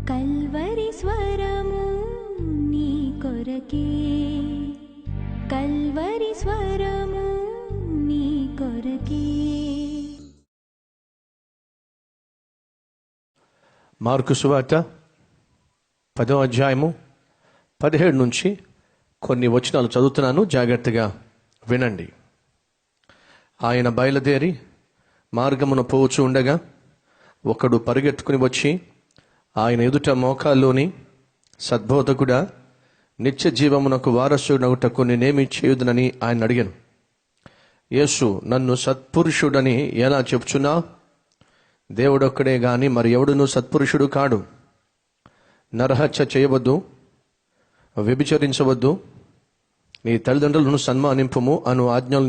Calvary స్వరము నీ కొరకే, కల్వరి స్వరము నీ కొరకే. మార్కు సువార్త 10వ అధ్యాయము 17 నుంచి కొన్ని వచనాలు చదువుతున్నాను, జాగ్రత్తగా వినండి. ఆయన బయలుదేరి మార్గమున పోవచ్చు ఉండగా ఒకడు పరిగెత్తుకుని వచ్చి ఆయన ఎదుట మోకాల్లోని, సద్బోధకుడా, నిత్య జీవమునకు వారసుడగుటకు నేనేమి చేయుదునని ఆయన అడిగాను. యేసు, నన్ను సత్పురుషుడని ఎలా చెప్పుచున్నావు? దేవుడొక్కడే గాని మరి ఎవడునూ సత్పురుషుడు కాడు. నరహత్య చేయవద్దు, వ్యభిచరించవద్దు, నీ తల్లిదండ్రులను సన్మానింపుము అను ఆజ్ఞలు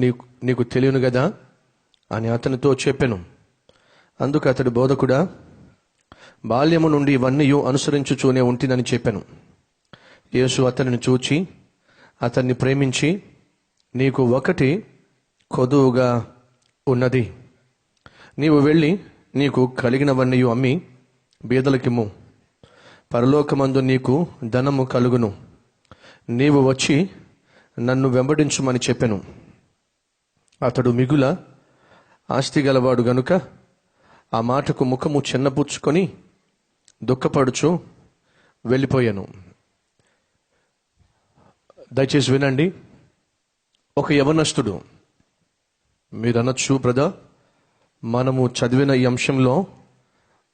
నీకు తెలియను కదా అని అతనితో చెప్పెను. అందుకు అతడు, బోధకుడా, బాల్యము నుండి ఇవన్నీ అనుసరించుచూనే ఉంటినని చెప్పాను. యేసు అతనిని చూచి అతన్ని ప్రేమించి, నీకు ఒకటి కొదువుగా ఉన్నది, నీవు వెళ్ళి నీకు కలిగినవన్నీ అమ్మి బీదలకిమ్ము, పరలోకమందు నీకు ధనము కలుగును, నీవు వచ్చి నన్ను వెంబడించుమని చెప్పెను. అతడు మిగుల ఆస్తి గలవాడు గనుక ఆ మాటకు ముఖము చిన్నపుచ్చుకొని దుఃఖపడుచు వెళ్ళిపోయాను. దయచేసి వినండి. ఒక యవనస్తుడు, మీరు అనొచ్చు, బ్రదర్, మనము చదివిన ఈ అంశంలో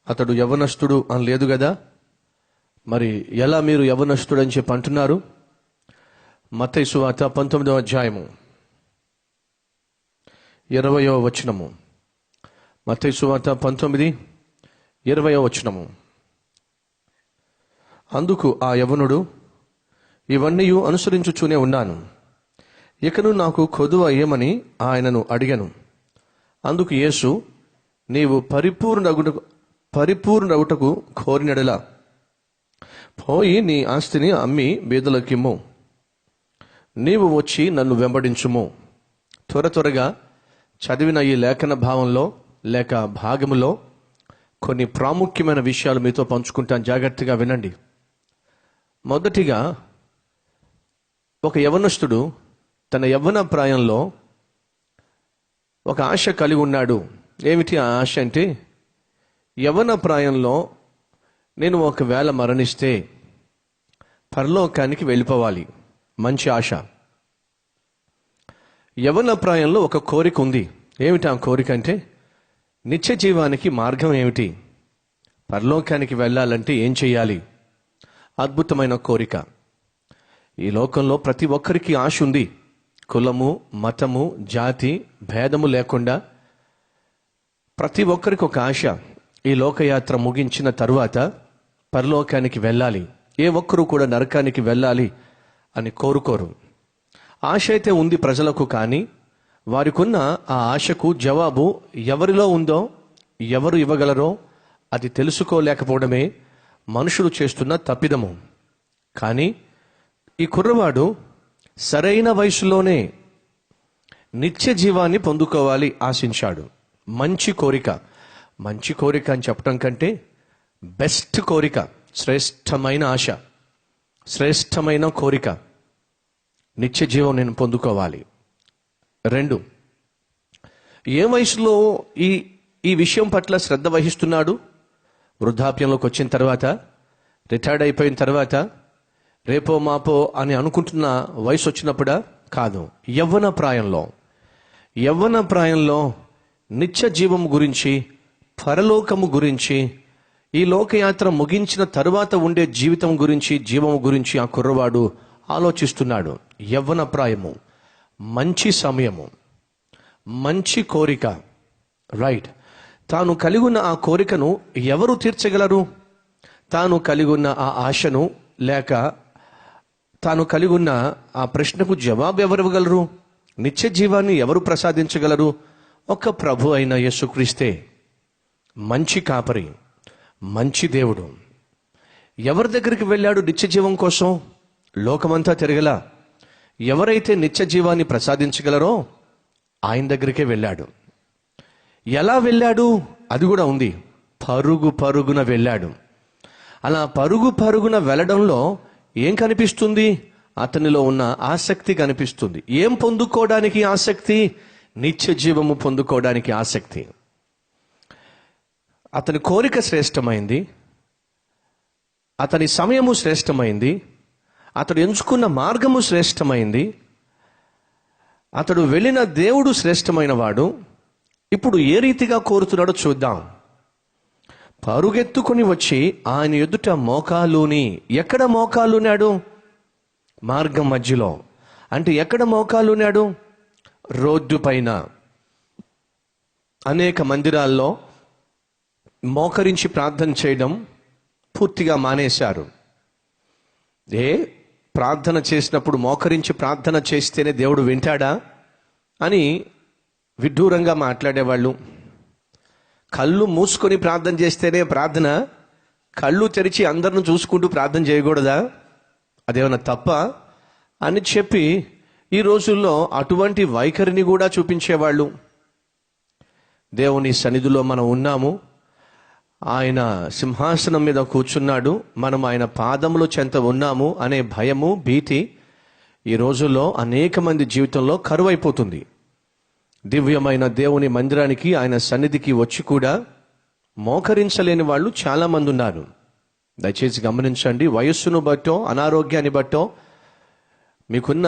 అతడు యవనస్తుడు అని లేదు కదా, మరి ఎలా మీరు యవనస్తుడు అని చెప్పి అంటున్నారు? మత్తయి సువార్త 19వ అధ్యాయము 20వ వచనము. మత్తయి సువార్త 19:20వ వచనము. అందుకు ఆ యవనుడు, ఇవన్నీ అనుసరించుచూనే ఉన్నాను, ఇకను నాకు కొదువ ఏమని ఆయనను అడిగాను. అందుకు యేసు, నీవు పరిపూర్ణగుటకు కోరినడలా పోయి నీ ఆస్తిని అమ్మి బీదలకిమ్ము, నీవు వచ్చి నన్ను వెంబడించుము. త్వరగా చదివిన ఈ లేఖన భావంలో లేక భాగములో కొన్ని ప్రాముఖ్యమైన విషయాలు మీతో పంచుకుంటాను, జాగ్రత్తగా వినండి. మొదటిగా, ఒక యవనస్తుడు తన యవ్వన ప్రాయంలో ఒక ఆశ కలిగి ఉన్నాడు. ఏమిటి ఆ ఆశ అంటే, యవ్వన ప్రాయంలో నేను ఒకవేళ మరణిస్తే పరలోకానికి వెళ్ళిపోవాలి. మంచి ఆశ. యవ్వన ప్రాయంలో ఒక కోరిక ఉంది. ఏమిటి ఆ కోరిక అంటే, నిత్య జీవానికి మార్గం ఏమిటి, పరలోకానికి వెళ్ళాలంటే ఏం చేయాలి? అద్భుతమైన కోరిక. ఈ లోకంలో ప్రతి ఒక్కరికి ఆశ ఉంది. కులము, మతము, జాతి భేదము లేకుండా ప్రతి ఒక్కరికి ఒక ఆశ. ఈ లోకయాత్ర ముగించిన తరువాత పరలోకానికి వెళ్ళాలి, ఏ ఒక్కరూ కూడా నరకానికి వెళ్ళాలి అని కోరుకోరు. ఆశ అయితే ఉంది ప్రజలకు, కానీ వారికున్న ఆ ఆశకు జవాబు ఎవరిలో ఉందో, ఎవరు ఇవ్వగలరో అది తెలుసుకోలేకపోవడమే మనుషులు చేస్తున్న తప్పిదము. కానీ ఈ కుర్రవాడు సరైన వయసులోనే నిత్య జీవాన్ని పొందుకోవాలి ఆశించాడు. మంచి కోరిక. మంచి కోరిక అని చెప్పడం కంటే బెస్ట్ కోరిక, శ్రేష్టమైన ఆశ, శ్రేష్టమైన కోరిక. నిత్య జీవం నేను పొందుకోవాలి. 2, ఏ వయసులో ఈ విషయం పట్ల శ్రద్ధ వహిస్తున్నాడు? వృద్ధాప్యంలోకి వచ్చిన తర్వాత, రిటైర్డ్ అయిపోయిన తర్వాత, రేపో మాపో అని అనుకుంటున్న వయసు వచ్చినప్పుడా? కాదు, యవ్వన ప్రాయంలో. యవ్వన ప్రాయంలో నిత్య జీవం గురించి, పరలోకము గురించి, ఈ లోకయాత్ర ముగించిన తరువాత ఉండే జీవితం గురించి, జీవము గురించి ఆ కుర్రవాడు ఆలోచిస్తున్నాడు. యవ్వన ప్రాయము, మంచి సమయము, మంచి కోరిక. రైట్. తాను కలిగి ఉన్న ఆ కోరికను ఎవరు తీర్చగలరు? తాను కలిగి ఉన్న ఆ ఆశను లేక తాను కలిగి ఉన్న ఆ ప్రశ్నకు జవాబు ఎవరు ఇవ్వగలరు? నిత్య జీవాన్ని ఎవరు ప్రసాదించగలరు? ఒక ప్రభు అయిన యేసుక్రీస్తే. మంచి కాపరి, మంచి దేవుడు. ఎవరి దగ్గరికి వెళ్ళాడు నిత్య జీవం కోసం? లోకమంతా తిరగలా. ఎవరైతే నిత్య జీవాన్ని ప్రసాదించగలరో ఆయన దగ్గరికే వెళ్ళాడు. ఎలా వెళ్ళాడు అది కూడా ఉంది. పరుగు పరుగున వెళ్ళాడు. అలా పరుగు పరుగున వెళ్ళడంలో ఏం కనిపిస్తుంది? అతనిలో ఉన్న ఆసక్తి కనిపిస్తుంది. ఏం పొందుకోవడానికి ఆసక్తి? నిత్య జీవము పొందుకోవడానికి ఆసక్తి. అతని కోరిక శ్రేష్టమైంది, అతని సమయము శ్రేష్టమైంది, అతడు ఎంచుకున్న మార్గము శ్రేష్టమైంది, అతడు వెళ్ళిన దేవుడు శ్రేష్టమైన వాడు. ఇప్పుడు ఏ రీతిగా కోరుతున్నాడో చూద్దాం. పరుగెత్తుకుని వచ్చి ఆయన ఎదుట మోకాలుని. ఎక్కడ మోకాలున్నాడు? మార్గం మధ్యలో. అంటే ఎక్కడ మోకాలున్నాడు? రోడ్డు పైన. అనేక మందిరాల్లో మోకరించి ప్రార్థన చేయడం పూర్తిగా మానేశారు. ప్రార్థన చేసినప్పుడు మోకరించి ప్రార్థన చేస్తేనే దేవుడు వింటాడా అని విడ్డూరంగా మాట్లాడేవాళ్ళు. కళ్ళు మూసుకొని ప్రార్థన చేస్తేనే ప్రార్థన, కళ్ళు తెరిచి అందరిని చూసుకుంటూ ప్రార్థన చేయకూడదా? అదేమన్నా తప్ప అని చెప్పి ఈ రోజుల్లో అటువంటి వైఖరిని కూడా చూపించేవాళ్ళు. దేవుని సన్నిధిలో మనం ఉన్నాము, ఆయన సింహాసనం మీద కూర్చున్నాడు, మనం ఆయన పాదముల చెంత ఉన్నాము అనే భయము, భీతి ఈ రోజుల్లో అనేక మంది జీవితంలో కరువైపోతుంది. దివ్యమైన దేవుని మందిరానికి, ఆయన సన్నిధికి వచ్చి కూడా మోకరించలేని వాళ్ళు చాలామంది ఉన్నారు. దయచేసి గమనించండి. వయస్సును బట్టో, అనారోగ్యాన్ని బట్టో, మీకున్న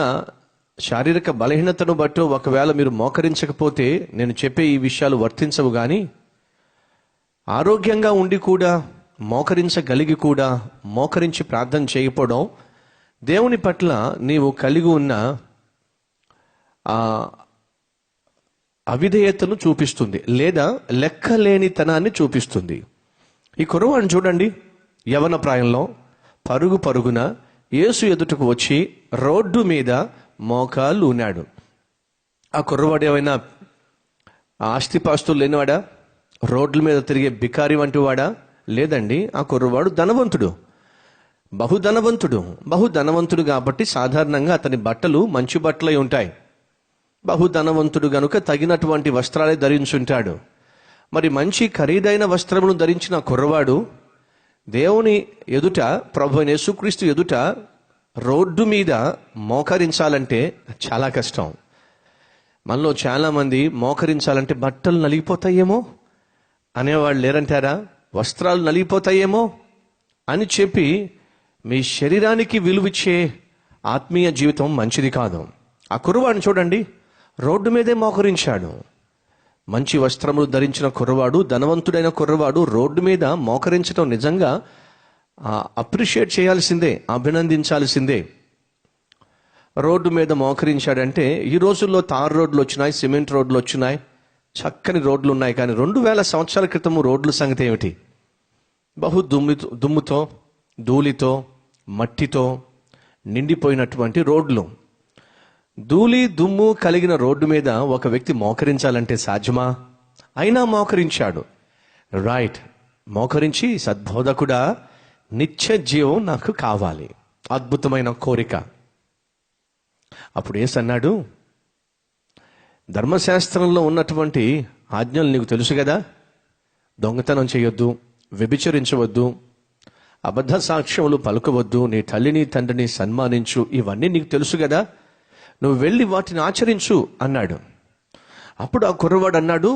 శారీరక బలహీనతను బట్టో ఒకవేళ మీరు మోకరించకపోతే నేను చెప్పే ఈ విషయాలు వర్తించవు. కానీ ఆరోగ్యంగా ఉండి కూడా, మోకరించగలిగి కూడా మోకరించి ప్రార్థన చేయకపోవడం దేవుని పట్ల నీవు కలిగి ఉన్న అవిధేయతను చూపిస్తుంది, లేదా లెక్కలేనితనాన్ని చూపిస్తుంది. ఈ కుర్రవాడిని చూడండి. యవన ప్రాయంలో పరుగు పరుగున యేసు ఎదుటకు వచ్చి రోడ్డు మీద మోకాలు ఉన్నాడు. ఆ కుర్రవాడు ఏమైనా ఆస్తిపాస్తులు లేనివాడా? రోడ్ల మీద తిరిగే బికారి వంటి వాడా? లేదండి. ఆ కుర్రవాడు ధనవంతుడు, బహుధనవంతుడు కాబట్టి సాధారణంగా అతని బట్టలు మంచి బట్టలై ఉంటాయి. బహుధనవంతుడు గనుక తగినటువంటి వస్త్రాలే ధరించుంటాడు. మరి మంచి ఖరీదైన వస్త్రమును ధరించిన కుర్రవాడు దేవుని ఎదుట, ప్రభు యేసుక్రీస్తు ఎదుట రోడ్డు మీద మోకరించాలంటే చాలా కష్టం. మనలో చాలామంది మోకరించాలంటే బట్టలు నలిగిపోతాయేమో అనేవాళ్ళు లేరంటారా? వస్త్రాలు నలిగిపోతాయేమో అని చెప్పి మీ శరీరానికి విలువిచ్చే ఆత్మీయ జీవితం మంచిది కాదు. ఆ కుర్రవాడిని చూడండి, రోడ్డు మీదే మోకరించాడు. మంచి వస్త్రములు ధరించిన కుర్రవాడు, ధనవంతుడైన కుర్రవాడు రోడ్డు మీద మోకరించడం నిజంగా అప్రిషియేట్ చేయాల్సిందే, అభినందించాల్సిందే. రోడ్డు మీద మోకరించాడంటే, ఈ రోజుల్లో తార్ రోడ్లు వచ్చినాయి, సిమెంట్ రోడ్లు వచ్చినాయి, చక్కని రోడ్లు ఉన్నాయి. కానీ 2000 సంవత్సరాల క్రితము రోడ్ల సంగతి ఏమిటి? బహు దుమ్ముతో, ధూళితో, మట్టితో నిండిపోయినటువంటి రోడ్లు. ధూళి దుమ్ము కలిగిన రోడ్డు మీద ఒక వ్యక్తి మోకరించాలంటే సాధ్యమా? అయినా మోకరించాడు. రైట్. మోకరించి, సద్బోధకుడా, నిత్య జీవం నాకు కావాలి. అద్భుతమైన కోరిక. అప్పుడు యేసు అన్నాడు, ధర్మశాస్త్రంలో ఉన్నటువంటి ఆజ్ఞలు నీకు తెలుసు కదా. దొంగతనం చేయొద్దు, వ్యభిచరించవద్దు, అబద్ధ సాక్ష్యములు పలుకవద్దు, నీ తల్లిని తండ్రిని సన్మానించు, ఇవన్నీ నీకు తెలుసు కదా, నువ్వు వెళ్ళి వాటిని ఆచరించు అన్నాడు. అప్పుడు ఆ కుర్రవాడు అన్నాడు,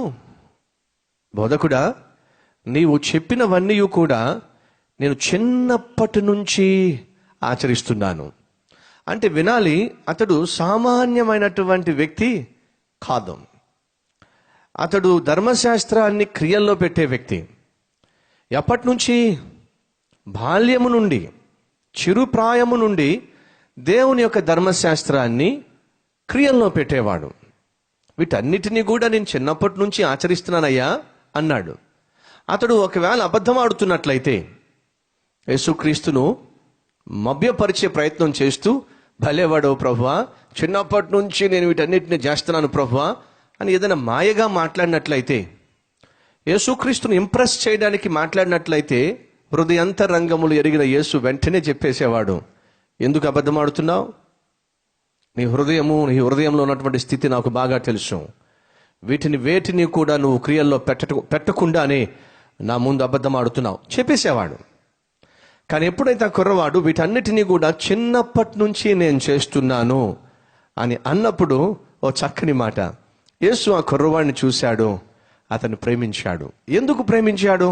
బోధకుడా, నీవు చెప్పినవన్నీ కూడా నేను చిన్నప్పటి నుంచి ఆచరిస్తున్నాను. అంటే వినాలి, అతడు సామాన్యమైనటువంటి వ్యక్తి కాదు. అతడు ధర్మశాస్త్రాన్ని క్రియల్లో పెట్టే వ్యక్తి. ఎప్పటి నుంచి? బాల్యము నుండి, చిరుప్రాయము నుండి దేవుని యొక్క ధర్మశాస్త్రాన్ని క్రియల్లో పెట్టేవాడు. వీటన్నిటినీ కూడా నేను చిన్నప్పటి నుంచి ఆచరిస్తున్నానయ్యా అన్నాడు. అతడు ఒకవేళ అబద్ధం ఆడుతున్నట్లయితే, యేసుక్రీస్తును మభ్యపరిచే ప్రయత్నం చేస్తూ, భలేవాడో ప్రభువా, చిన్నప్పటి నుంచి నేను వీటన్నిటిని చేస్తున్నాను ప్రభువా అని ఏదైనా మాయగా మాట్లాడినట్లయితే, యేసుక్రీస్తును ఇంప్రెస్ చేయడానికి మాట్లాడినట్లయితే, హృదయాంతరంగములు ఎరిగిన యేసు వెంటనే చెప్పేసేవాడు, ఎందుకు అబద్ధం ఆడుతున్నావు? నీ హృదయంలో ఉన్నటువంటి స్థితి నాకు బాగా తెలుసు. వేటిని కూడా నువ్వు క్రియల్లో పెట్టకుండానే నా ముందు అబద్ధం ఆడుతున్నావు చెప్పేసేవాడు. కానీ ఎప్పుడైతే ఆ కుర్రవాడు వీటన్నిటినీ కూడా చిన్నప్పటి నుంచి నేను చేస్తున్నాను అని అన్నప్పుడు ఓ చక్కని మాట, యేసు ఆ కుర్రవాడిని చూశాడు, అతన్ని ప్రేమించాడు. ఎందుకు ప్రేమించాడు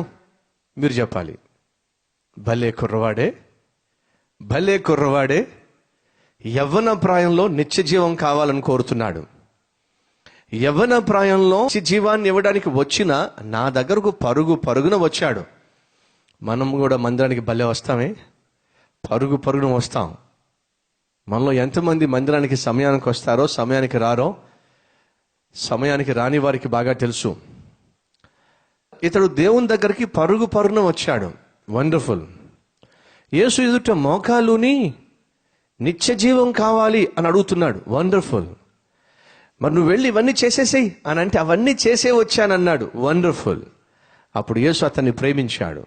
మీరు చెప్పాలి. భలే కుర్రవాడే, భలే కుర్రవాడే, యవ్వన ప్రాయంలో నిత్య జీవం కావాలని కోరుతున్నాడు. యవ్వన ప్రాయంలో నిత్య జీవాన్ని ఇవ్వడానికి వచ్చిన నా దగ్గరకు పరుగున వచ్చాడు. మనం కూడా మందిరానికి భలే వస్తామే, పరుగున వస్తాం. మనలో ఎంతమంది మందిరానికి సమయానికి వస్తారో సమయానికి రారో సమయానికి రాని వారికి బాగా తెలుసు. ఇతడు దేవుని దగ్గరికి పరుగున వచ్చాడు. వండర్ఫుల్. యేసు ఎదుట మోకాలుని నిత్య జీవం కావాలి అని అడుగుతున్నాడు. వండర్ఫుల్. మరి నువ్వు వెళ్ళి ఇవన్నీ చేసేసేయి అని అంటే అవన్నీ చేసే వచ్చానన్నాడు. వండర్ఫుల్. అప్పుడు యేసు అతన్ని ప్రేమించాడు.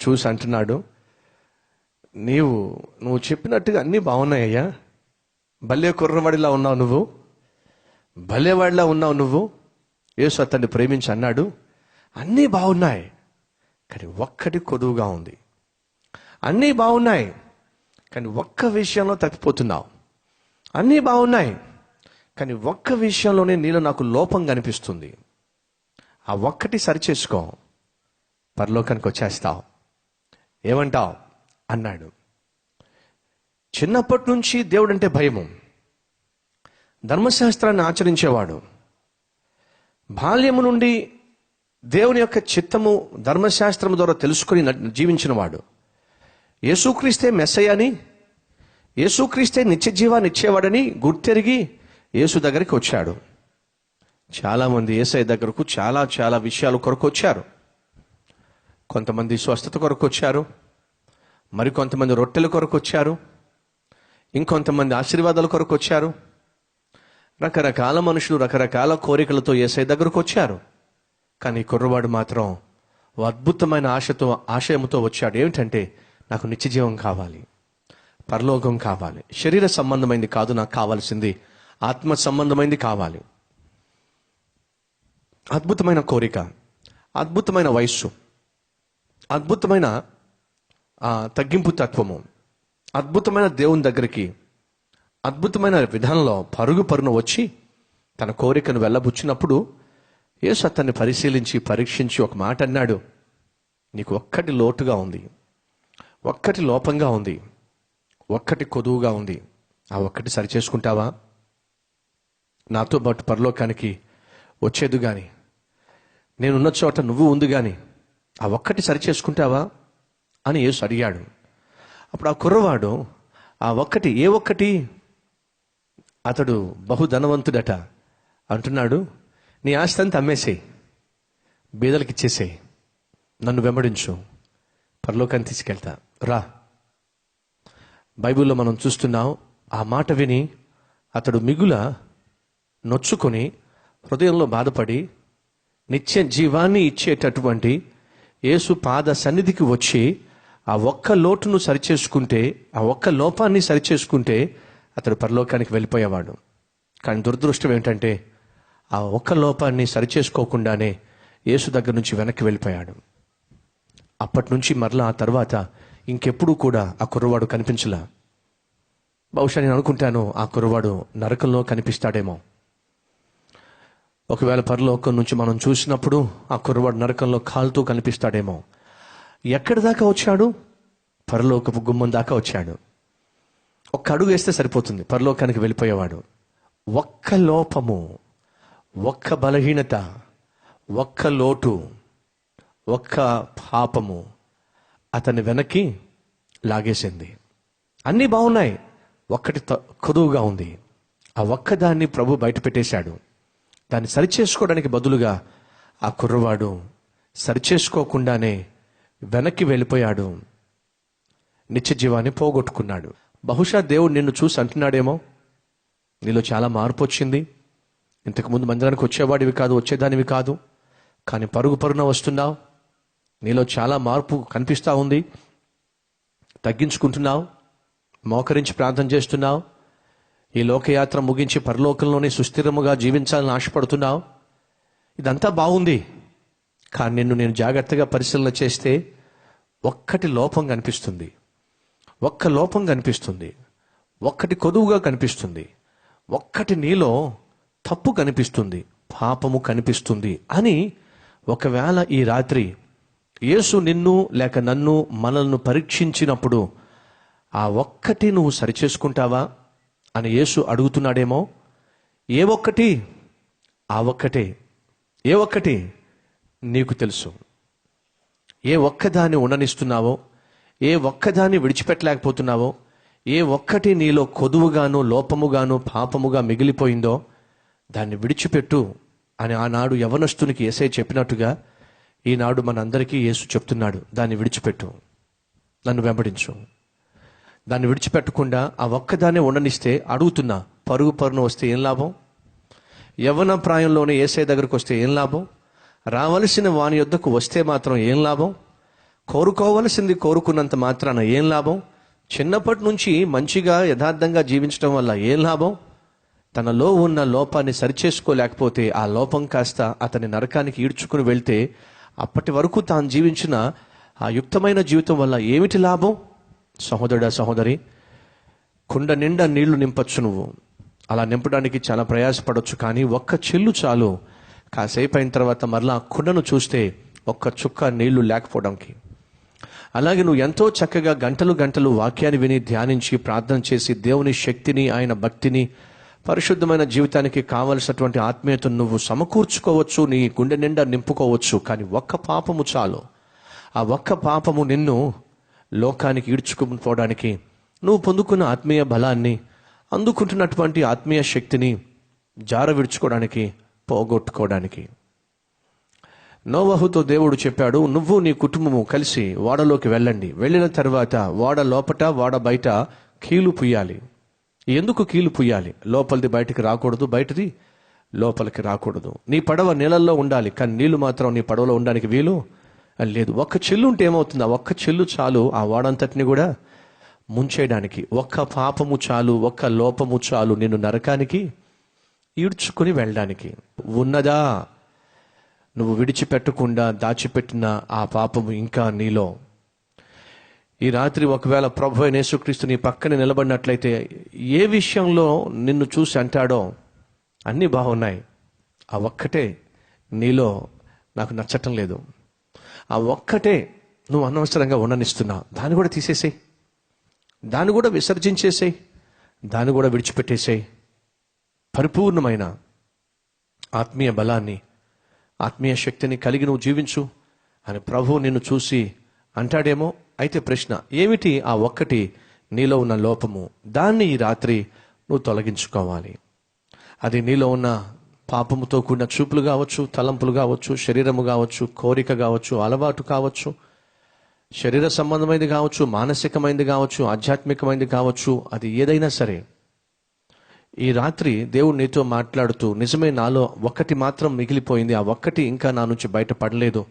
చూసి అంటున్నాడు, నువ్వు చెప్పినట్టుగా అన్నీ బాగున్నాయ్యా, భలే కుర్రవాడిలా ఉన్నావు నువ్వు, భలేవాడిలా ఉన్నావు నువ్వు. యేసు అతన్ని ప్రేమించి అన్నాడు, అన్నీ బాగున్నాయి కానీ ఒక్కటి కొదువుగా ఉంది. అన్నీ బాగున్నాయి కానీ ఒక్క విషయంలో తప్పిపోతున్నావు. అన్నీ బాగున్నాయి కానీ ఒక్క విషయంలోనే నీలో నాకు లోపం కనిపిస్తుంది. ఆ ఒక్కటి సరిచేసుకో, పరలోకానికి వచ్చేస్తావు. ఏమంటావు అన్నాడు. చిన్నప్పటి నుంచి దేవుడు అంటే భయము, ధర్మశాస్త్రాన్ని ఆచరించేవాడు. బాల్యము నుండి దేవుని యొక్క చిత్తము ధర్మశాస్త్రము ద్వారా తెలుసుకొని జీవించిన వాడు. యేసుక్రీస్తే మెస్సయ్యని, యేసుక్రీస్తే నిత్య జీవాన్ని ఇచ్చేవాడని గుర్తెరిగి యేసు దగ్గరికి వచ్చాడు. చాలామంది యేసయ్య దగ్గరకు చాలా విషయాల కొరకు వచ్చారు. కొంతమంది స్వస్థత కొరకు వచ్చారు, మరికొంతమంది రొట్టెల కొరకు వచ్చారు, ఇంకొంతమంది ఆశీర్వాదాల కొరకు వచ్చారు. రకరకాల మనుషులు రకరకాల కోరికలతో యేసయ్య దగ్గరకు వచ్చారు. కానీ కుర్రవాడు మాత్రం ఓ అద్భుతమైన ఆశయంతో వచ్చాడు. ఏమిటంటే, నాకు నిత్య జీవం కావాలి, పరలోకం కావాలి. శరీర సంబంధమైంది కాదు నాకు కావాల్సింది, ఆత్మ సంబంధమైంది కావాలి. అద్భుతమైన కోరిక, అద్భుతమైన వయస్సు, అద్భుతమైన తగ్గింపు తత్వము, అద్భుతమైన దేవుని దగ్గరికి అద్భుతమైన విధానంలో పరుగున వచ్చి తన కోరికను వెళ్ళబుచ్చినప్పుడు యేసు అతన్ని పరిశీలించి పరీక్షించి ఒక మాట అన్నాడు, నీకు ఒక్కటి లోటుగా ఉంది, ఒక్కటి లోపంగా ఉంది, ఒక్కటి కొదువుగా ఉంది. ఆ ఒక్కటి సరిచేసుకుంటావా? నాతో పాటు పరలోకానికి వచ్చేది కానీ, నేనున్న చోట నువ్వు ఉంది కానీ ఆ ఒక్కటి సరిచేసుకుంటావా అని యేసు అడిగాడు. అప్పుడు ఆ కుర్రవాడు ఆ ఒక్కటి, ఏ ఒక్కటి? అతడు బహుధనవంతుడట. అంటున్నాడు, నీ ఆస్తి అంతా అమ్మేసేయి, బీదలకి ఇచ్చేసేయి, నన్ను వెంబడించు, పరలోకాన్ని తీసుకెళ్తా రా. బైబిల్లో మనం చూస్తున్నాం. ఆ మాట విని అతడు మిగుల నొచ్చుకొని హృదయంలో బాధపడి నిత్య జీవాన్ని ఇచ్చేటటువంటి యేసు పాద సన్నిధికి వచ్చి ఆ ఒక్క లోటును సరిచేసుకుంటే, ఆ ఒక్క లోపాన్ని సరిచేసుకుంటే అతడు పరలోకానికి వెళ్ళిపోయేవాడు. కానీ దురదృష్టం ఏంటంటే, ఆ ఒక్క లోపాన్ని సరిచేసుకోకుండానే యేసు దగ్గర నుంచి వెనక్కి వెళ్ళిపోయాడు. అప్పటి నుంచి మరలా ఆ తర్వాత ఇంకెప్పుడు కూడా ఆ కుర్రవాడు కనిపించలా. బహుశా నేను అనుకుంటాను, ఆ కుర్రవాడు నరకంలో కనిపిస్తాడేమో. ఒకవేళ పరలోకం నుంచి మనం చూసినప్పుడు ఆ కుర్రవాడు నరకంలో కాలుతూ కనిపిస్తాడేమో. ఎక్కడి దాకా వచ్చాడు? పరలోకపు గుమ్మం దాకా వచ్చాడు. ఒక్క అడుగు వేస్తే సరిపోతుంది, పరలోకానికి వెళ్ళిపోయేవాడు. ఒక్క లోపము, ఒక్క బలహీనత, ఒక్క లోటు, ఒక్క పాపము అతన్ని వెనక్కి లాగేసింది. అన్నీ బాగున్నాయి, ఒక్కటి కొదువుగా ఉంది. ఆ ఒక్కదాన్ని ప్రభు బయట పెట్టేశాడు. దాన్ని సరిచేసుకోవడానికి బదులుగా ఆ కుర్రవాడు సరిచేసుకోకుండానే వెనక్కి వెళ్ళిపోయాడు, నిత్య జీవాన్ని పోగొట్టుకున్నాడు. బహుశా దేవుడు నిన్ను చూసి అంటున్నాడేమో, నీలో చాలా మార్పు వచ్చింది, ఇంతకుముందు మందిరానికి వచ్చేవాడివి కాదు, వచ్చేదానివి కాదు, కానీ పరుగున వస్తున్నావు, నీలో చాలా మార్పు కనిపిస్తూ ఉంది, తగ్గించుకుంటున్నావు, మోకరించి ప్రార్థన చేస్తున్నావు, ఈ లోకయాత్ర ముగించి పరలోకంలోనే సుస్థిరముగా జీవించాలని ఆశపడుతున్నావు. ఇదంతా బాగుంది, కానీ నేను జాగ్రత్తగా పరిశీలన చేస్తే ఒక్కటి లోపం కనిపిస్తుంది, ఒక్క లోపం కనిపిస్తుంది, ఒక్కటి కొదువుగా కనిపిస్తుంది, ఒక్కటి నీలో తప్పు కనిపిస్తుంది, పాపము కనిపిస్తుంది అని ఒకవేళ ఈ రాత్రి యేసు నిన్ను లేక నన్ను మనల్ని పరీక్షించినప్పుడు ఆ ఒక్కటి నువ్వు సరిచేసుకుంటావా అని యేసు అడుగుతున్నాడేమో. ఏ ఒక్కటి? ఆ ఒక్కటే. ఏ ఒక్కటి నీకు తెలుసు. ఏ ఒక్కదాన్ని ఉండనిస్తున్నావో, ఏ ఒక్కదాన్ని విడిచిపెట్టలేకపోతున్నావో, ఏ ఒక్కటి నీలో కొదువుగాను లోపముగాను పాపముగా మిగిలిపోయిందో దాన్ని విడిచిపెట్టు అని ఆనాడు యవనస్తునికి యేసయ్య చెప్పినట్టుగా ఈనాడు మనందరికీ యేసు చెప్తున్నాడు. దాన్ని విడిచిపెట్టు, నన్ను వెంబడించు. దాన్ని విడిచిపెట్టకుండా ఆ ఒక్కదాన్నే ఉండనిస్తే అడుగుతున్నా, పరుగున వస్తే ఏం లాభం? యవ్వన ప్రాయంలోనే యేసయ్య దగ్గరకు వస్తే ఏం లాభం? రావలసిన వాని యొద్దకు వస్తే మాత్రం ఏం లాభం? కోరుకోవలసింది కోరుకున్నంత మాత్రాన ఏం లాభం? చిన్నప్పటి నుంచి మంచిగా యథార్థంగా జీవించడం వల్ల ఏం లాభం? తనలో ఉన్న లోపాన్ని సరిచేసుకోలేకపోతే ఆ లోపం కాస్త అతని నరకానికి ఈడ్చుకుని వెళ్తే అప్పటి వరకు తాను జీవించిన ఆ యుక్తమైన జీవితం వల్ల ఏమిటి లాభం? సహోదరుడా, సహోదరి, కుండ నిండా నీళ్లు నింపచ్చు. నువ్వు అలా నింపడానికి చాలా ప్రయాసపడవచ్చు, కానీ ఒక్క చెల్లు చాలు. కాసేపు అయిన తర్వాత మరలా కుండను చూస్తే ఒక్క చుక్క నీళ్లు లేకపోవడానికి. అలాగే నువ్వు ఎంతో చక్కగా గంటలు గంటలు వాక్యాన్ని విని ధ్యానించి ప్రార్థన చేసి దేవుని శక్తిని, ఆయన భక్తిని, పరిశుద్ధమైన జీవితానికి కావలసినటువంటి ఆత్మీయతను నువ్వు సమకూర్చుకోవచ్చు, నీ గుండె నిండా నింపుకోవచ్చు. కానీ ఒక్క పాపము చాలు. ఆ ఒక్క పాపము నిన్ను లోకానికి ఈడ్చుకుని పోవడానికి, నువ్వు పొందుకున్న ఆత్మీయ బలాన్ని, అందుకుంటున్నటువంటి ఆత్మీయ శక్తిని జార విడుచుకోవడానికి, పోగొట్టుకోవడానికి. నోవహుతో దేవుడు చెప్పాడు, నువ్వు నీ కుటుంబము కలిసి ఓడలోకి వెళ్ళండి. వెళ్ళిన తర్వాత ఓడ లోపట ఓడ బయట కీలు పుయ్యాలి. ఎందుకు కీలు పుయ్యాలి? లోపలిది బయటికి రాకూడదు, బయటది లోపలికి రాకూడదు. నీ పడవ నీళ్ళల్లో ఉండాలి, కానీ నీళ్లు మాత్రం నీ పడవలో ఉండడానికి వీలు లేదు. ఒక్క చెల్లు ఉంటే ఏమవుతుంది? ఒక్క చెల్లు చాలు ఆ ఓడంతటిని కూడా ముంచేయడానికి. ఒక్క పాపము చాలు, ఒక్క లోపము చాలు నిన్ను నరకానికి ఈడ్చుకుని వెళ్ళడానికి. ఉన్నదా? నువ్వు విడిచిపెట్టకుండా దాచిపెట్టిన ఆ పాపము ఇంకా నీలో. ఈ రాత్రి ఒకవేళ ప్రభు అయిన యేసుక్రీస్తు నీ పక్కన నిలబడినట్లయితే ఏ విషయంలో నిన్ను చూసి అంటాడో అన్నీ బాగున్నాయి, ఆ ఒక్కటే నీలో నాకు నచ్చటం లేదు, ఆ ఒక్కటే నువ్వు అనవసరంగా ఉండనిస్తున్నా, దాన్ని కూడా తీసేసేయి, దాన్ని కూడా విసర్జించేసేయి, దాన్ని కూడా విడిచిపెట్టేసేయి. పరిపూర్ణమైన ఆత్మీయ బలాన్ని, ఆత్మీయ శక్తిని కలిగి నువ్వు జీవించు అని ప్రభువు నిన్ను చూసి అంటాడేమో. అయితే ప్రశ్న ఏమిటి? ఆ ఒక్కటి నీలో ఉన్న లోపము. దాన్ని ఈ రాత్రి నువ్వు తొలగించుకోవాలి. అది నీలో ఉన్న పాపముతో కూడిన చూపులు కావచ్చు, తలంపులు కావచ్చు, శరీరము కావచ్చు, కోరిక కావచ్చు, అలవాటు కావచ్చు, శరీర సంబంధమైనది కావచ్చు, మానసికమైనది కావచ్చు, ఆధ్యాత్మికమైనది కావచ్చు, అది ఏదైనా సరే ఈ రాత్రి దేవుడు నీతో మాట్లాడుతూ, నిజమే నాలో ఒక్కటి మాత్రం మిగిలిపోయింది, ఆ ఒక్కటి ఇంకా నా నుంచి బయటపడలేదు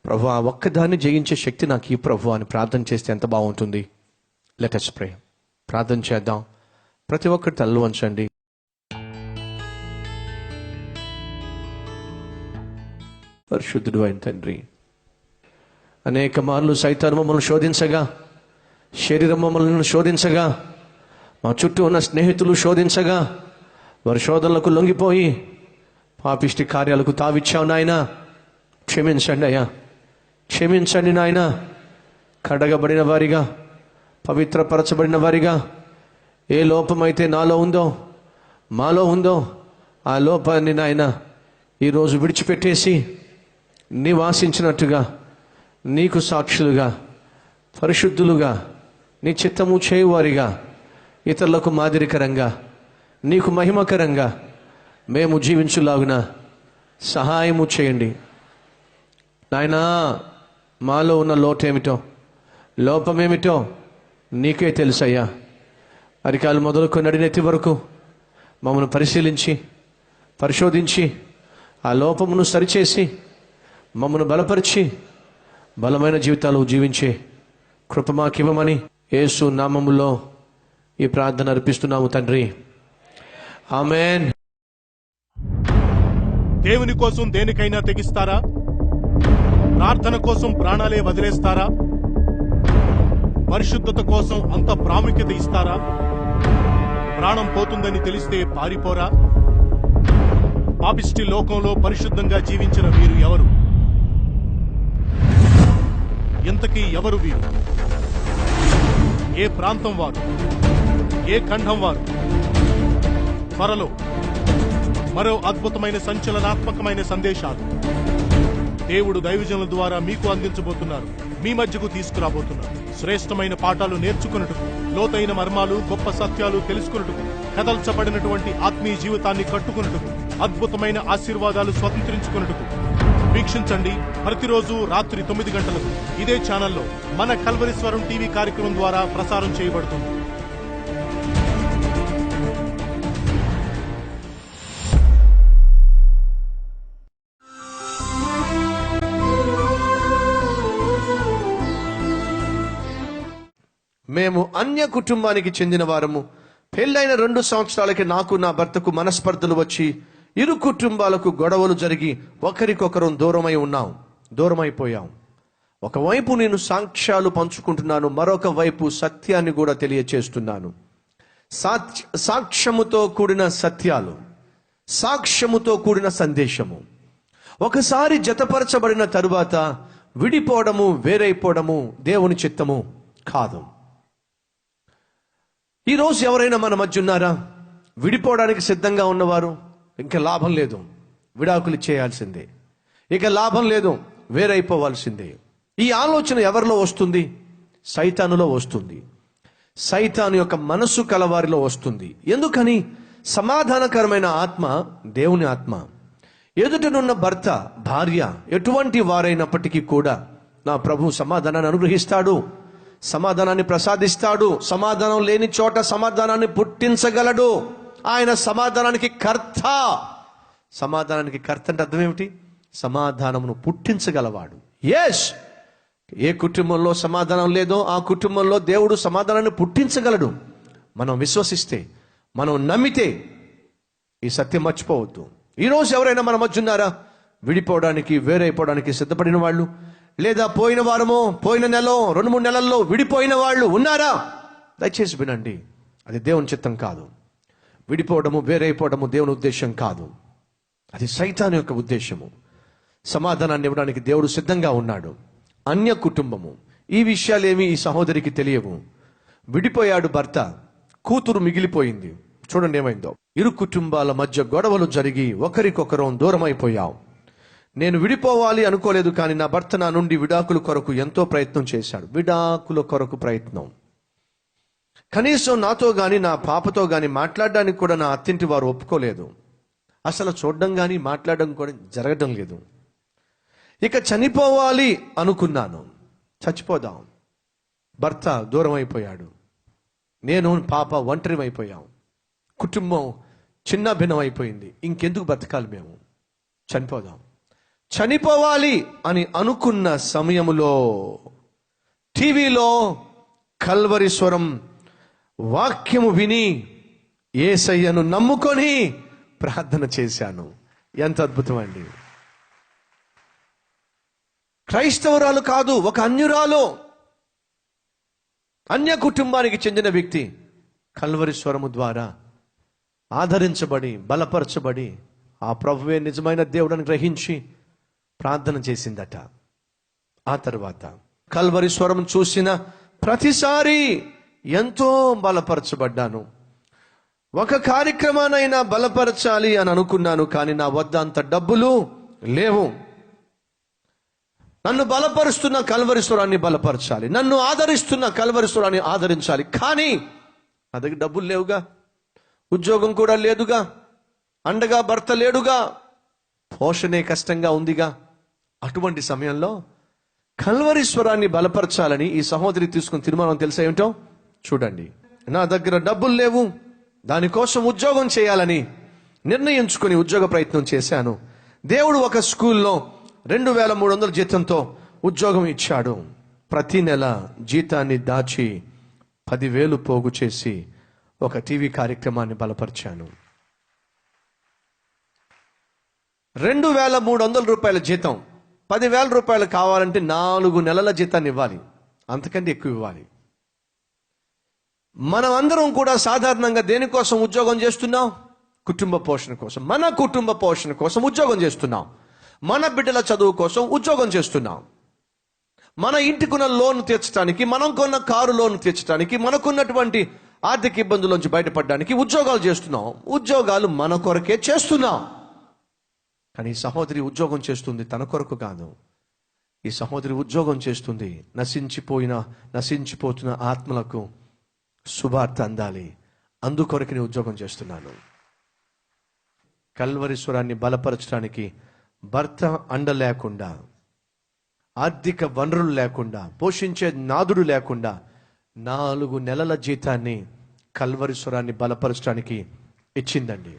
ప్రభు, ఆ ఒక్కదాన్ని జయించే శక్తి నాకు ఈ ప్రభు అని ప్రార్థన చేస్తే ఎంత బాగుంటుంది. Let us pray. ప్రార్థన చేద్దాం. ప్రతి ఒక్కరి తలలు వంచండి. పరిశుద్ధుడు అయిన తండ్రి, అనేక మార్లు సైతాను మమ్మల్ని శోధించగా, శరీరం మమ్మల్ని శోధించగా, మా చుట్టూ ఉన్న స్నేహితులు శోధించగా, వారి శోధనలకు లొంగిపోయి పాపిష్టి కార్యాలకు తావిచ్చావు నాయన. క్షమించండి అయ్యా, క్షమించండి నాయన. కడగబడిన వారిగా, పవిత్రపరచబడిన వారిగా ఏ లోపమైతే నాలో ఉందో, మాలో ఉందో ఆ లోపాన్ని నాయన ఈరోజు విడిచిపెట్టేసి నివాసించినట్టుగా నీకు సాక్షులుగా, పరిశుద్ధులుగా, నీ చిత్తము చేయువారిగా, ఇతరులకు మాదిరికరంగా, నీకు మహిమకరంగా మేము జీవించులాగున సహాయము చేయండి నాయనా. మాలో ఉన్న లోటేమిటో, లోపమేమిటో నీకే తెలుసయ్యా. అరికాలు మొదలుకొని నడినెత్తి వరకు మమ్మల్ని పరిశీలించి, పరిశోధించి, ఆ లోపమును సరిచేసి మమ్మల్ని బలపరిచి బలమైన జీవితాలు జీవించే కృప మాకివ్వమని యేసు నామములో ఈ ప్రార్థన అర్పిస్తున్నాము తండ్రి. ఆమేన్. దేవుని కోసం దేనికైనా తెగిస్తారా? ప్రార్థన కోసం ప్రాణాలే వదిలేస్తారా? పరిశుద్ధత కోసం అంత ప్రాముఖ్యత ఇస్తారా? ప్రాణం పోతుందని తెలిస్తే పారిపోరా? పాపిష్టి లోకంలో పరిశుద్ధంగా జీవించిన వీరు ఎవరు? ఇంతకీ ఎవరు వీరు? ఏ ప్రాంతం వారు? ఏ ఖండం వారు? త్వరలో మరో అద్భుతమైన సంచలనాత్మకమైన సందేశాలు దేవుడు దైవజనుల ద్వారా మీకు అందించబోతున్నారు, మీ మధ్యకు తీసుకురాబోతున్నారు. శ్రేష్టమైన పాఠాలు నేర్చుకున్నట్టుకు, లోతైన మర్మాలు, గొప్ప సత్యాలు తెలుసుకున్నట్టుకు, కదల్చబడినటువంటి ఆత్మీయ జీవితాన్ని కట్టుకున్నట్టుకు, అద్భుతమైన ఆశీర్వాదాలు స్వతంత్రించుకున్నట్టుకు వీక్షించండి. ప్రతిరోజు రాత్రి 9 గంటలకు ఇదే ఛానల్లో మన కల్వరి స్వరం టీవీ కార్యక్రమం ద్వారా ప్రసారం చేయబడుతుంది. మేము అన్య కుటుంబానికి చెందిన వారము. పెళ్ళైన 2 సంవత్సరాలకి నాకు నా భర్తకు మనస్పర్ధలు వచ్చి ఇరు కుటుంబాలకు గొడవలు జరిగి ఒకరికొకరం దూరమైపోయాం. ఒకవైపు నేను సాక్ష్యాలు పంచుకుంటున్నాను, మరొక వైపు సత్యాన్ని కూడా తెలియచేస్తున్నాను. సాక్ష్యముతో కూడిన సత్యాలు, సాక్ష్యముతో కూడిన సందేశము. ఒకసారి జతపరచబడిన తరువాత విడిపోవడము, వేరైపోవడము దేవుని చిత్తము కాదు. ఈరోజు ఎవరైనా మన మధ్య ఉన్నారా? విడిపోవడానికి సిద్ధంగా ఉన్నవారు? ఇంకా లాభం లేదు, విడాకులు చేయాల్సిందే. ఇక లాభం లేదు, వేరైపోవాల్సిందే. ఈ ఆలోచన ఎవరిలో వస్తుంది? సైతానులో వస్తుంది. సైతాను యొక్క మనస్సు కలవారిలో వస్తుంది. ఎందుకని? సమాధానకరమైన ఆత్మ దేవుని ఆత్మ. ఎదుటనున్న భర్త, భార్య ఎటువంటి వారైనప్పటికీ కూడా నా ప్రభు సమాధానాన్ని అనుగ్రహిస్తాడు, సమాధానాన్ని ప్రసాదిస్తాడు. సమాధానం లేని చోట సమాధానాన్ని పుట్టించగలడు. ఆయన సమాధానానికి కర్త. సమాధానానికి కర్త అంటే అర్థం ఏమిటి? సమాధానమును పుట్టించగలవాడు. ఎస్, ఏ కుటుంబంలో సమాధానం లేదో ఆ కుటుంబంలో దేవుడు సమాధానాన్ని పుట్టించగలడు. మనం విశ్వసిస్తే, మనం నమ్మితే ఈ సత్యం మర్చిపోవద్దు. ఈరోజు ఎవరైనా మన మధ్య ఉన్నారా? విడిపోవడానికి, వేరైపోవడానికి సిద్ధపడిన వాళ్ళు, లేదా పోయిన వారమో, పోయిన నెలలో, 2-3 నెలల్లో విడిపోయిన వాళ్ళు ఉన్నారా? దయచేసి వినండి, అది దేవుని చిత్తం కాదు. విడిపోవడము, వేరైపోవడము దేవుని ఉద్దేశం కాదు, అది సైతాను యొక్క ఉద్దేశము. సమాధానాన్ని ఇవ్వడానికి దేవుడు సిద్ధంగా ఉన్నాడు. అన్య కుటుంబము, ఈ విషయాలేమి ఈ సహోదరికి తెలియవు. విడిపోయాడు భర్త, కూతురు మిగిలిపోయింది. చూడండి ఏమైందో. ఇరు కుటుంబాల మధ్య గొడవలు జరిగి ఒకరికొకరం దూరమైపోయాం. నేను విడిపోవాలి అనుకోలేదు, కానీ నా భర్త నా నుండి విడాకుల కొరకు ఎంతో ప్రయత్నం చేశాడు. విడాకుల కొరకు ప్రయత్నం. కనీసం నాతో గాని, నా పాపతో గాని మాట్లాడడానికి కూడా నా అత్తింటి వారు ఒప్పుకోలేదు. అసలు చూడడం కానీ మాట్లాడడం కూడా జరగడం లేదు. ఇక చనిపోవాలి అనుకున్నాను. చచ్చిపోదాం. భర్త దూరం అయిపోయాడు, నేను పాప ఒంటరి అయిపోయాం. కుటుంబం చిన్న భిన్నం అయిపోయింది. ఇంకెందుకు బతకాలి మేము? చనిపోదాం. చనిపోవాలి అని అనుకున్న సమయములో టీవీలో కల్వరి స్వరం వాక్యము విని యేసయ్యను నమ్ముకొని ప్రార్థన చేశాను. ఎంత అద్భుతం అండి! క్రైస్తవురాలు కాదు, ఒక అన్యురాలు, అన్య కుటుంబానికి చెందిన వ్యక్తి కల్వరి స్వరము ద్వారా ఆదరించబడి, బలపరచబడి, ఆ ప్రభువే నిజమైన దేవుడని గ్రహించి ప్రార్థన చేసిందట. ఆ తర్వాత కల్వరి స్వరం చూసిన ప్రతిసారి ఎంతో బలపరచబడ్డాను. ఒక కార్యక్రమానైనా బలపరచాలి అని అనుకున్నాను, కానీ నా వద్ద అంత డబ్బులు లేవు. నన్ను బలపరుస్తున్న కల్వరి స్వరాన్ని బలపరచాలి, నన్ను ఆదరిస్తున్న కల్వరి స్వరాన్ని ఆదరించాలి, కానీ నా దగ్గర డబ్బులు లేవుగా, ఉద్యోగం కూడా లేదుగా, అండగా భర్త లేడుగా, పోషణే కష్టంగా ఉందిగా. అటువంటి సమయంలో కల్వరి స్వరాన్ని బలపరచాలని ఈ సహోదరి తీసుకుని తీర్మానం తెలుసా ఏమిటో? చూడండి. నా దగ్గర డబ్బులు లేవు, దానికోసం ఉద్యోగం చేయాలని నిర్ణయించుకుని ఉద్యోగ ప్రయత్నం చేశాను. దేవుడు ఒక స్కూల్లో 2300 జీతంతో ఉద్యోగం ఇచ్చాడు. ప్రతి నెల జీతాన్ని దాచి 10,000 పోగు చేసి ఒక టీవీ కార్యక్రమాన్ని బలపరిచాను. 2300 రూపాయల జీతం 10,000 రూపాయలు కావాలంటే 4 నెలల జీతాన్ని ఇవ్వాలి, అంతకంటే ఎక్కువ ఇవ్వాలి. మనం అందరం కూడా సాధారణంగా దేనికోసం ఉద్యోగం చేస్తున్నాం? కుటుంబ పోషణ కోసం. మన కుటుంబ పోషణ కోసం ఉద్యోగం చేస్తున్నాం. మన బిడ్డల చదువు కోసం ఉద్యోగం చేస్తున్నాం. మన ఇంటికున్న లోన్ తీర్చడానికి, మనం కొన్న కారు లోన్ తీర్చడానికి, మనకున్నటువంటి ఆర్థిక ఇబ్బందుల నుంచి బయటపడడానికి ఉద్యోగాలు చేస్తున్నాం. ఉద్యోగాలు మన కొరకే చేస్తున్నాం. కానీ ఈ సహోదరి ఉద్యోగం చేస్తుంది తన కొరకు కాదు. ఈ సహోదరి ఉద్యోగం చేస్తుంది నశించిపోతున్న ఆత్మలకు శుభార్త అందాలి. అందుకొరకు నేను ఉద్యోగం చేస్తున్నాను. కల్వరీశ్వరాన్ని బలపరచడానికి భర్త అండ లేకుండా, ఆర్థిక వనరులు లేకుండా, పోషించే నాదుడు లేకుండా 4 నెలల జీతాన్ని కల్వరీశ్వరాన్ని బలపరచడానికి ఇచ్చిందండి.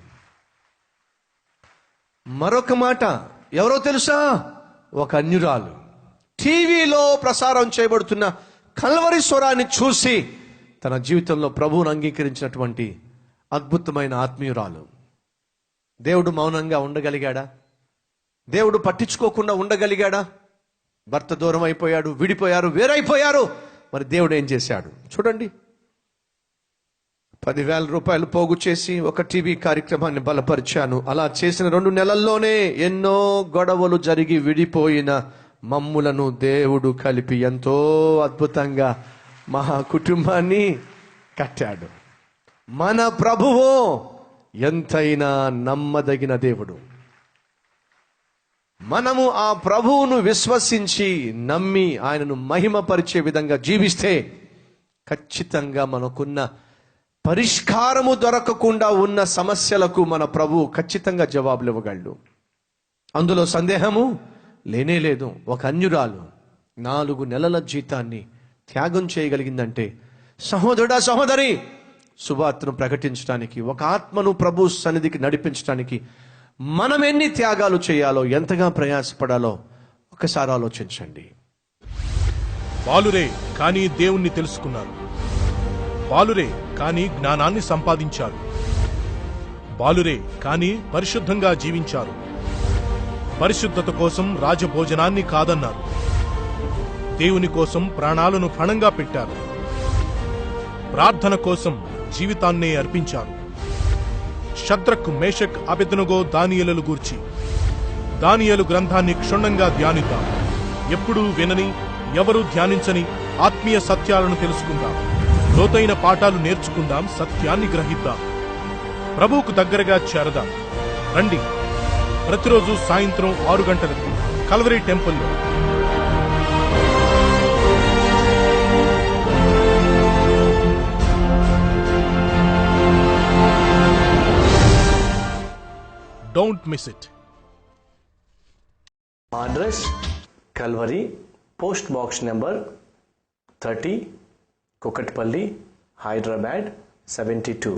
మరొక మాట ఎవరో తెలుసా? ఒక అన్యురాలు టీవీలో ప్రసారం చేయబడుతున్న కల్వరీశ్వరాన్ని చూసి తన జీవితంలో ప్రభువును అంగీకరించినటువంటి అద్భుతమైన ఆత్మీయురాలు. దేవుడు మౌనంగా ఉండగలిగాడా? దేవుడు పట్టించుకోకుండా ఉండగలిగాడా? భర్త దూరం అయిపోయాడు, విడిపోయారు, వేరైపోయారు. మరి దేవుడు ఏం చేశాడు చూడండి. 10,000 రూపాయలు పోగు చేసి ఒక టీవీ కార్యక్రమాన్ని బలపరిచాను. అలా చేసిన 2 నెలల్లోనే ఎన్నో గొడవలు జరిగి విడిపోయిన మమ్ములను దేవుడు కలిపి ఎంతో అద్భుతంగా మహా కుటుంబాన్ని కట్టాడు. మన ప్రభువు ఎంతైనా నమ్మదగిన దేవుడు. మనము ఆ ప్రభువును విశ్వసించి నమ్మి ఆయనను మహిమపరిచే విధంగా జీవిస్తే ఖచ్చితంగా మనకున్న పరిష్కారము దొరకకుండా ఉన్న సమస్యలకు మన ప్రభువు ఖచ్చితంగా జవాబులు ఇవ్వగలడు. అందులో సందేహము లేనే లేదు. ఒక అన్యురాలు 4 నెలల జీతాన్ని త్యాగం చేయగలిగిందంటే, సహోదరుడా సహోదరి, సువార్తను ప్రకటించడానికి, ఒక ఆత్మను ప్రభు సన్నిధికి నడిపించడానికి మనం ఎన్ని త్యాగాలు చేయాలో, ఎంతగా ప్రయాసపడాలో ఒకసారి ఆలోచించండి. బాలురే కానీ దేవుణ్ణి తెలుసుకున్నారు. బాలురే కానీ జ్ఞానాన్ని సంపాదించారు. బాలురే కానీ పరిశుద్ధంగా జీవించారు. పరిశుద్ధత కోసం రాజభోజనాన్ని కాదన్నారు. దేవుని కోసం ప్రాణాలను పణంగా పెట్టారు. ప్రార్థన కోసం జీవితాన్నే అర్పించారు. షద్రక్, మేషక్, అబెద్నెగో, దానియేలుల గూర్చి దానియేలు గ్రంథాన్ని క్షుణ్ణంగా ధ్యానిద్దాం. ఎప్పుడూ వినని, ఎవరూ ధ్యానించని ఆత్మీయ సత్యాలను తెలుసుకుందాం. లోతైన పాఠాలు నేర్చుకుందాం. సత్యాన్ని గ్రహిద్దాం. ప్రభువుకు దగ్గరగా చేరదాం. రండి, ప్రతిరోజు సాయంత్రం 6 గంటలకు కల్వరీ టెంపుల్లో. Don't miss it. Address: Calvary, Post Box number 30, Kukatpalli, Hyderabad 72.